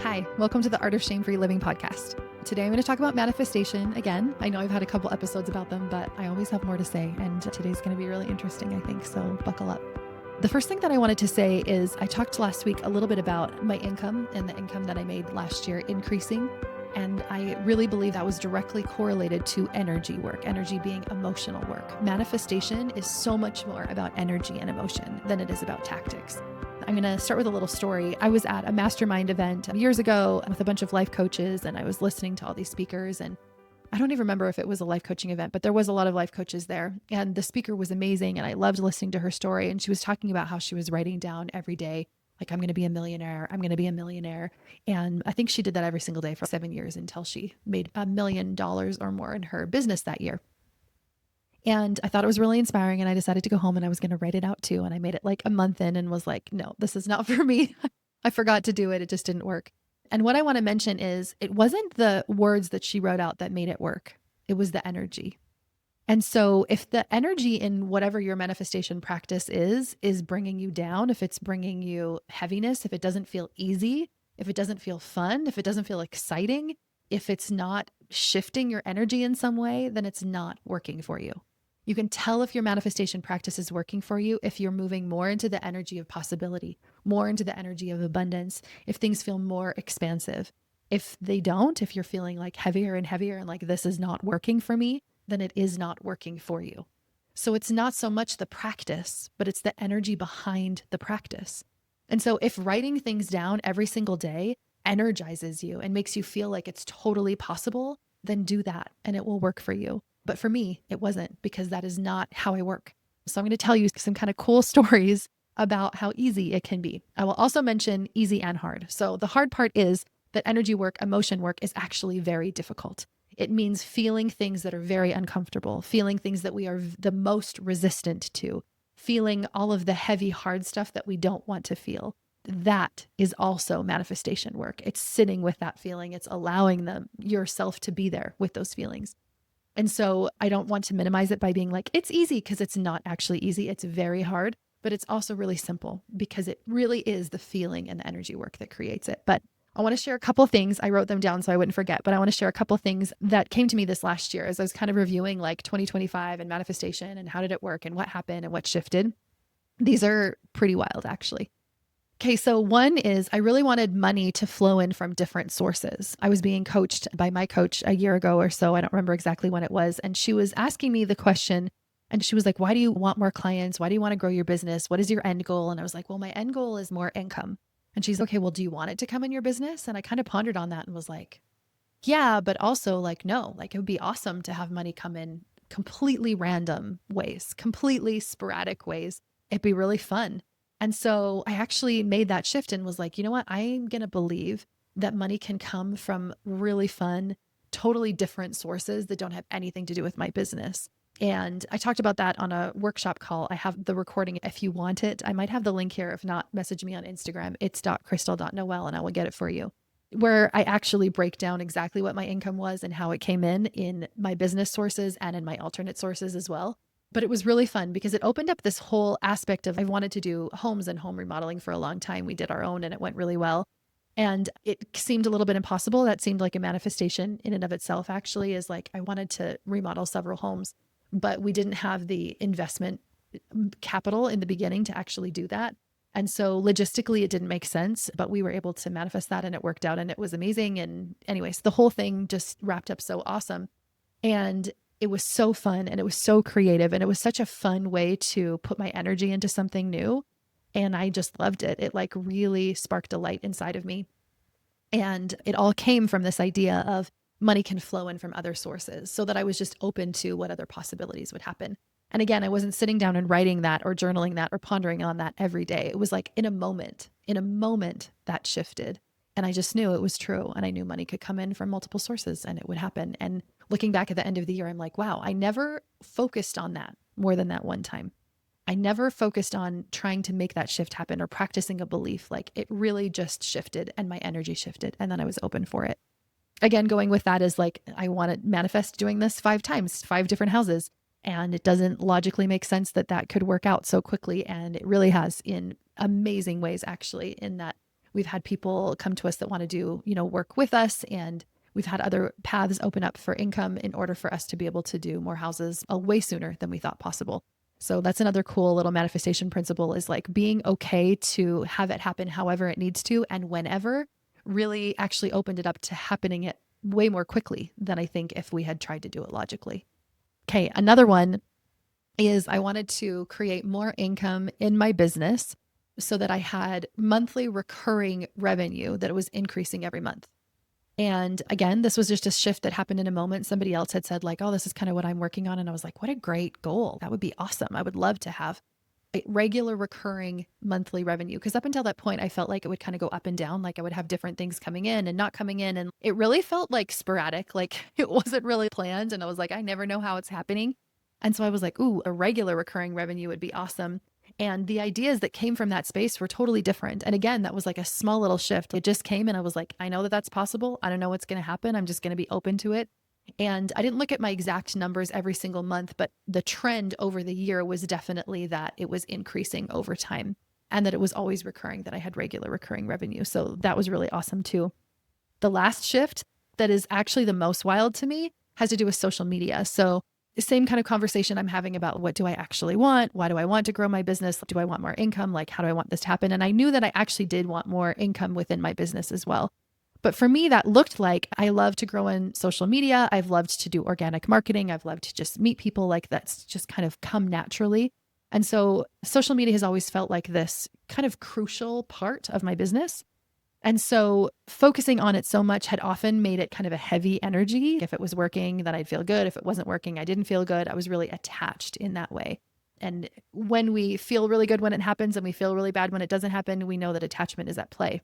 Hi, welcome to the Art of Shame-Free Living podcast. Today I'm going to talk about manifestation again. I know I've had a couple episodes about them, but I always have more to say, and today's going to be really interesting, I think, so buckle up. The first thing that I wanted to say is I talked last week a little bit about my income and the income that I made last year increasing, and I really believe that was directly correlated to energy work, energy being emotional work. Manifestation is so much more about energy and emotion than it is about tactics. I'm going to start with a little story. I was at a mastermind event years ago with a bunch of life coaches, and I was listening to all these speakers, and I don't even remember if it was a life coaching event, but there was a lot of life coaches there, and the speaker was amazing, and I loved listening to her story. And she was talking about how she was writing down every day, like, I'm going to be a millionaire. I'm going to be a millionaire. And I think she did that every single day for 7 years until she made $1 million or more in her business that year. And I thought it was really inspiring, and I decided to go home and I was going to write it out too. And I made it like a month in and was like, no, this is not for me. I forgot to do it. It just didn't work. And what I want to mention is it wasn't the words that she wrote out that made it work. It was the energy. And so if the energy in whatever your manifestation practice is bringing you down, if it's bringing you heaviness, if it doesn't feel easy, if it doesn't feel fun, if it doesn't feel exciting, if it's not shifting your energy in some way, then it's not working for you. You can tell if your manifestation practice is working for you if you're moving more into the energy of possibility, more into the energy of abundance, if things feel more expansive. If they don't, if you're feeling like heavier and heavier and like this is not working for me, then it is not working for you. So it's not so much the practice, but it's the energy behind the practice. And so if writing things down every single day energizes you and makes you feel like it's totally possible, then do that and it will work for you. But for me, it wasn't, because that is not how I work. So I'm going to tell you some kind of cool stories about how easy it can be. I will also mention easy and hard. So the hard part is that energy work, emotion work is actually very difficult. It means feeling things that are very uncomfortable, feeling things that we are the most resistant to, feeling all of the heavy, hard stuff that we don't want to feel. That is also manifestation work. It's sitting with that feeling. It's allowing yourself to be there with those feelings. And so I don't want to minimize it by being like, it's easy, because it's not actually easy. It's very hard, but it's also really simple because it really is the feeling and the energy work that creates it. But I want to share a couple of things. I wrote them down so I wouldn't forget, but I want to share a couple of things that came to me this last year as I was kind of reviewing like 2025 and manifestation and how did it work and what happened and what shifted. These are pretty wild, actually. Okay, so one is I really wanted money to flow in from different sources. I was being coached by my coach a year ago or so. I don't remember exactly when it was. And she was asking me the question, and she was like, why do you want more clients? Why do you want to grow your business? What is your end goal? And I was like, well, my end goal is more income. And she's okay, well, do you want it to come in your business? And I kind of pondered on that and was like, yeah, but also like, no, like it would be awesome to have money come in completely random ways, completely sporadic ways. It'd be really fun. And so I actually made that shift and was like, you know what? I'm going to believe that money can come from really fun, totally different sources that don't have anything to do with my business. And I talked about that on a workshop call. I have the recording if you want it. I might have the link here. If not, message me on Instagram. It's .crystal.noel and I will get it for you, where I actually break down exactly what my income was and how it came in my business sources and in my alternate sources as well. But it was really fun because it opened up this whole aspect of I wanted to do homes and home remodeling for a long time. We did our own and it went really well. And it seemed a little bit impossible. That seemed like a manifestation in and of itself, actually, is like I wanted to remodel several homes, but we didn't have the investment capital in the beginning to actually do that. And so logistically, it didn't make sense, but we were able to manifest that and it worked out and it was amazing. And anyways, the whole thing just wrapped up so awesome. And it was so fun and it was so creative and it was such a fun way to put my energy into something new. And I just loved it. It like really sparked a light inside of me. And it all came from this idea of money can flow in from other sources, so that I was just open to what other possibilities would happen. And again, I wasn't sitting down and writing that or journaling that or pondering on that every day. It was like in a moment that shifted. And I just knew it was true. And I knew money could come in from multiple sources and it would happen. And looking back at the end of the year, I'm like, wow, I never focused on that more than that one time. I never focused on trying to make that shift happen or practicing a belief. Like it really just shifted and my energy shifted. And then I was open for it. Again, going with that is like, I want to manifest doing this 5 times, 5 different houses. And it doesn't logically make sense that that could work out so quickly. And it really has in amazing ways, actually, in that We've had people come to us that want to do, work with us, and we've had other paths open up for income in order for us to be able to do more houses way sooner than we thought possible. So that's another cool little manifestation principle, is like being okay to have it happen however it needs to and whenever really actually opened it up to happening it way more quickly than I think if we had tried to do it logically. Okay, another one is I wanted to create more income in my business so that I had monthly recurring revenue that was increasing every month. And again, this was just a shift that happened in a moment. Somebody else had said like, oh, this is kind of what I'm working on. And I was like, what a great goal. That would be awesome. I would love to have a regular recurring monthly revenue. Because up until that point, I felt like it would kind of go up and down. Like I would have different things coming in and not coming in. And it really felt like sporadic, like it wasn't really planned. And I was like, I never know how it's happening. And so I was like, ooh, a regular recurring revenue would be awesome. And the ideas that came from that space were totally different. And again, that was like a small little shift. It just came and I was like, I know that that's possible. I don't know what's going to happen. I'm just going to be open to it. And I didn't look at my exact numbers every single month, but the trend over the year was definitely that it was increasing over time and that it was always recurring, that I had regular recurring revenue. So that was really awesome too. The last shift that is actually the most wild to me has to do with social media. So the same kind of conversation I'm having about what do I actually want? Why do I want to grow my business? Do I want more income? Like, how do I want this to happen? And I knew that I actually did want more income within my business as well. But for me, that looked like I love to grow in social media. I've loved to do organic marketing. I've loved to just meet people. Like that's just kind of come naturally. And so social media has always felt like this kind of crucial part of my business. And so focusing on it so much had often made it kind of a heavy energy. If it was working, then I'd feel good. If it wasn't working, I didn't feel good. I was really attached in that way. And when we feel really good when it happens and we feel really bad when it doesn't happen, we know that attachment is at play.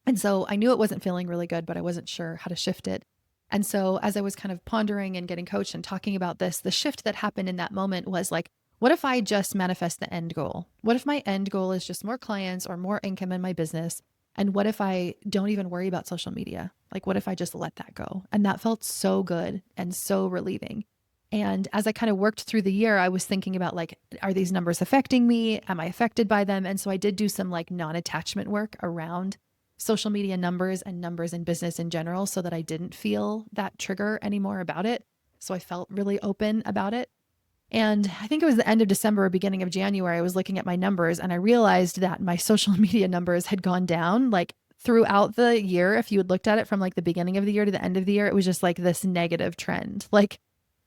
And so I knew it wasn't feeling really good, but I wasn't sure how to shift it. And so as I was kind of pondering and getting coached and talking about this, the shift that happened in that moment was like, what if I just manifest the end goal? What if my end goal is just more clients or more income in my business? And what if I don't even worry about social media? Like, what if I just let that go? And that felt so good and so relieving. And as I kind of worked through the year, I was thinking about like, are these numbers affecting me? Am I affected by them? And so I did do some like non-attachment work around social media numbers and numbers in business in general so that I didn't feel that trigger anymore about it. So I felt really open about it. And I think it was the end of December or beginning of January, I was looking at my numbers and I realized that my social media numbers had gone down like throughout the year. If you had looked at it from like the beginning of the year to the end of the year, it was just like this negative trend, like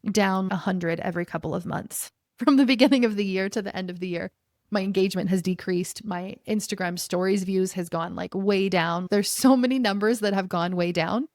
down 100 every couple of months from the beginning of the year to the end of the year. My engagement has decreased. My Instagram stories views has gone like way down. There's so many numbers that have gone way down.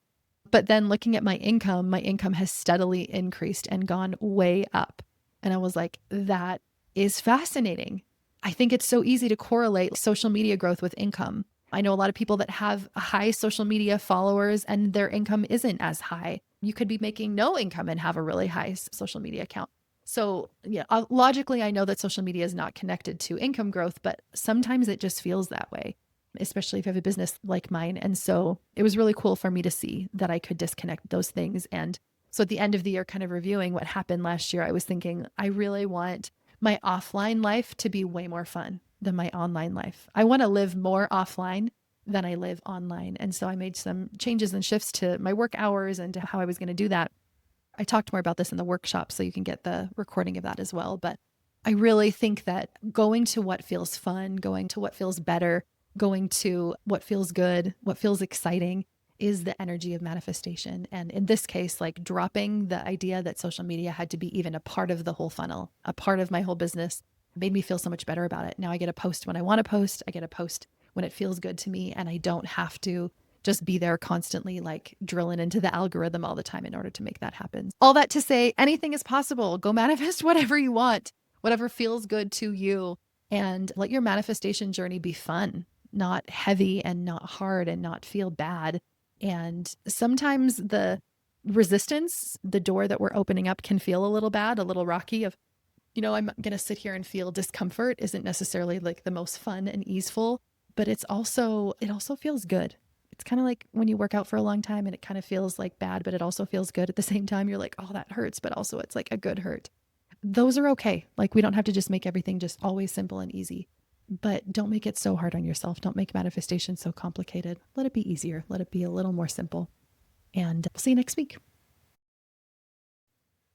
But then looking at my income has steadily increased and gone way up. And I was like, that is fascinating. I think it's so easy to correlate social media growth with income. I know a lot of people that have high social media followers and their income isn't as high. You could be making no income and have a really high social media account. So yeah, logically, I know that social media is not connected to income growth, but sometimes it just feels that way, especially if you have a business like mine. And so it was really cool for me to see that I could disconnect those things. And so at the end of the year, kind of reviewing what happened last year, I was thinking, I really want my offline life to be way more fun than my online life. I want to live more offline than I live online. And so I made some changes and shifts to my work hours and to how I was going to do that. I talked more about this in the workshop, so you can get the recording of that as well. But I really think that going to what feels fun, going to what feels better, going to what feels good, what feels exciting, is the energy of manifestation. And in this case, like dropping the idea that social media had to be even a part of the whole funnel, a part of my whole business, made me feel so much better about it. Now I get to post when I want to post. I get to post when it feels good to me. And I don't have to just be there constantly, like drilling into the algorithm all the time in order to make that happen. All that to say, anything is possible. Go manifest whatever you want, whatever feels good to you, and let your manifestation journey be fun, not heavy and not hard and not feel bad. And sometimes the resistance, the door that we're opening up can feel a little bad, a little rocky of, I'm going to sit here and feel discomfort isn't necessarily like the most fun and easeful, but it also feels good. It's kind of like when you work out for a long time and it kind of feels like bad, but it also feels good at the same time. You're like, oh, that hurts, but also it's like a good hurt. Those are okay. Like we don't have to just make everything just always simple and easy. but don't make it so hard on yourself. Don't make manifestation so complicated. Let it be easier. Let it be a little more simple. And we'll see you next week.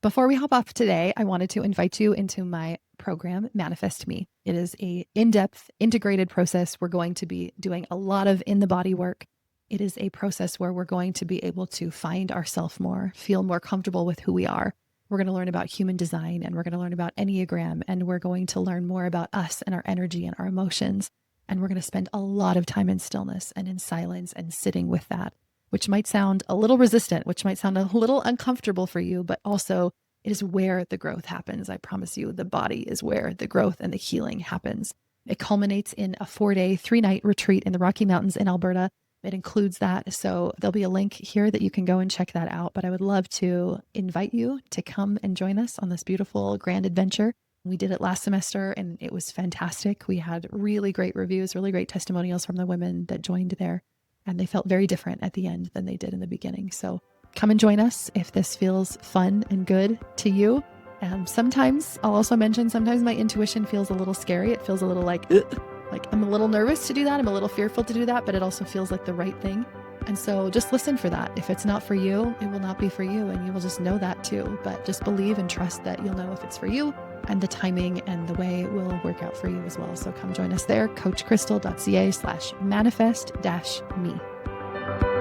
Before we hop off today, I wanted to invite you into my program, Manifest Me. It is an in-depth, integrated process. We're going to be doing a lot of in-the-body work. It is a process where we're going to be able to find ourselves more, feel more comfortable with who we are. We're going to learn about human design, and we're going to learn about Enneagram, and we're going to learn more about us and our energy and our emotions. And we're going to spend a lot of time in stillness and in silence and sitting with that, which might sound a little resistant, which might sound a little uncomfortable for you, but also it is where the growth happens. I promise you, the body is where the growth and the healing happens. It culminates in a 4-day, 3-night retreat in the Rocky Mountains in Alberta. It includes that. So there'll be a link here that you can go and check that out. But I would love to invite you to come and join us on this beautiful grand adventure. We did it last semester and it was fantastic. We had really great reviews, really great testimonials from the women that joined there. And they felt very different at the end than they did in the beginning. So come and join us if this feels fun and good to you. And sometimes I'll also mention, sometimes my intuition feels a little scary. It feels a little like I'm a little nervous to do that. I'm a little fearful to do that, but it also feels like the right thing. And so just listen for that. If it's not for you, it will not be for you. And you will just know that too. But just believe and trust that you'll know if it's for you, and the timing and the way will work out for you as well. So come join us there, coachcrystal.ca/manifest-me.